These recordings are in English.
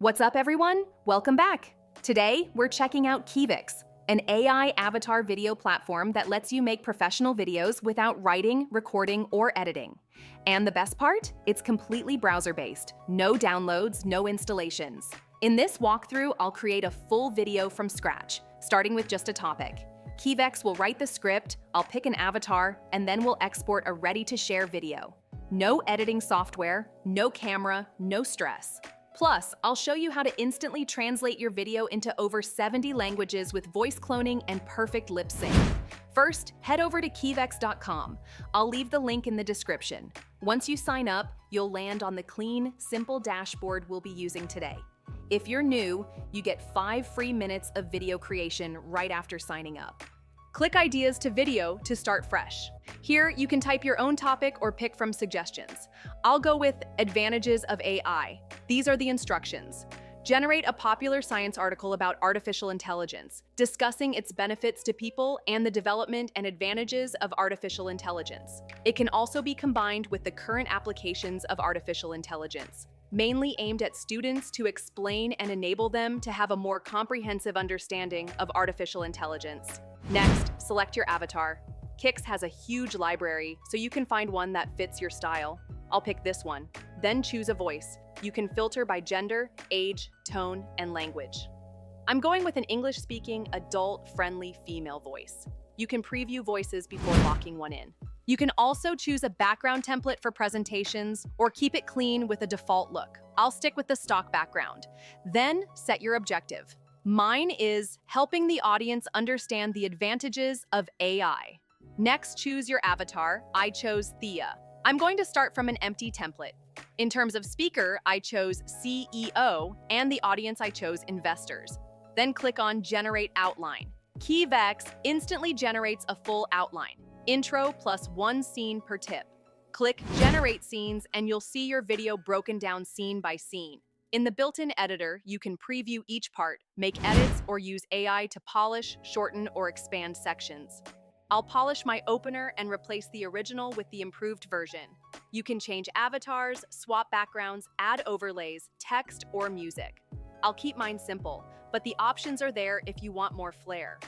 What's up, everyone? Welcome back. Today, we're checking out Keevx, an AI avatar video platform that lets you make professional videos without writing, recording, or editing. And the best part? It's completely browser-based. No downloads, no installations. In this walkthrough, I'll create a full video from scratch, starting with just a topic. Keevx will write the script, I'll pick an avatar, and then we'll export a ready-to-share video. No editing software, no camera, no stress. Plus, I'll show you how to instantly translate your video into over 70 languages with voice cloning and perfect lip sync. First, head over to keevx.com. I'll leave the link in the description. Once you sign up, you'll land on the clean, simple dashboard we'll be using today. If you're new, you get 5 free minutes of video creation right after signing up. Click Ideas to Video to start fresh. Here, you can type your own topic or pick from suggestions. I'll go with Advantages of AI. These are the instructions. Generate a popular science article about artificial intelligence, discussing its benefits to people and the development and advantages of artificial intelligence. It can also be combined with the current applications of artificial intelligence, mainly aimed at students to explain and enable them to have a more comprehensive understanding of artificial intelligence. Next, select your avatar. Keevx has a huge library, so you can find one that fits your style. I'll pick this one. Then choose a voice. You can filter by gender, age, tone, and language. I'm going with an English-speaking, adult-friendly female voice. You can preview voices before locking one in. You can also choose a background template for presentations or keep it clean with a default look. I'll stick with the stock background. Then set your objective. Mine is helping the audience understand the advantages of AI. Next, choose your avatar. I chose Thea. I'm going to start from an empty template. In terms of speaker, I chose CEO, and the audience I chose investors. Then click on Generate Outline. Keevx instantly generates a full outline. Intro plus 1 scene per tip. Click Generate Scenes and you'll see your video broken down scene by scene. In the built-in editor, you can preview each part, make edits, or use AI to polish, shorten, or expand sections. I'll polish my opener and replace the original with the improved version. You can change avatars, swap backgrounds, add overlays, text, or music. I'll keep mine simple, but the options are there if you want more flair.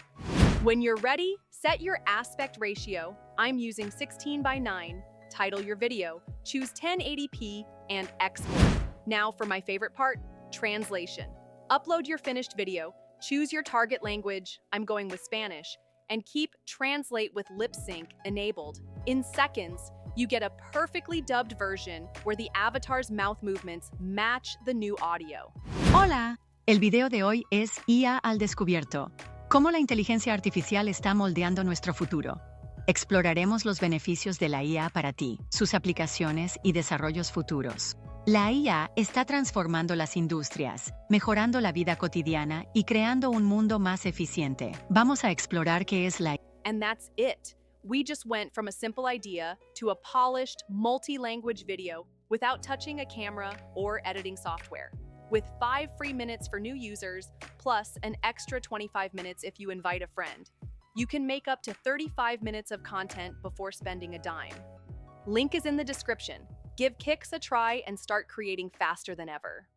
When you're ready, set your aspect ratio. I'm using 16:9. Title your video, choose 1080p, and export. Now for my favorite part, translation. Upload your finished video, choose your target language, I'm going with Spanish, and keep Translate with lip sync enabled. In seconds, you get a perfectly dubbed version where the avatar's mouth movements match the new audio. Hola, el video de hoy es IA al descubierto. Cómo la inteligencia artificial está moldeando nuestro futuro. Exploraremos los beneficios de la IA para ti, sus aplicaciones y desarrollos futuros. La IA está transformando las industrias, mejorando la vida cotidiana y creando un mundo más eficiente. Vamos a explorar qué es la IA. And that's it. We just went from a simple idea to a polished, multi-language video without touching a camera or editing software. With 5 free minutes for new users, plus an extra 25 minutes if you invite a friend. You can make up to 35 minutes of content before spending a dime. Link is in the description. Give Keevx a try and start creating faster than ever.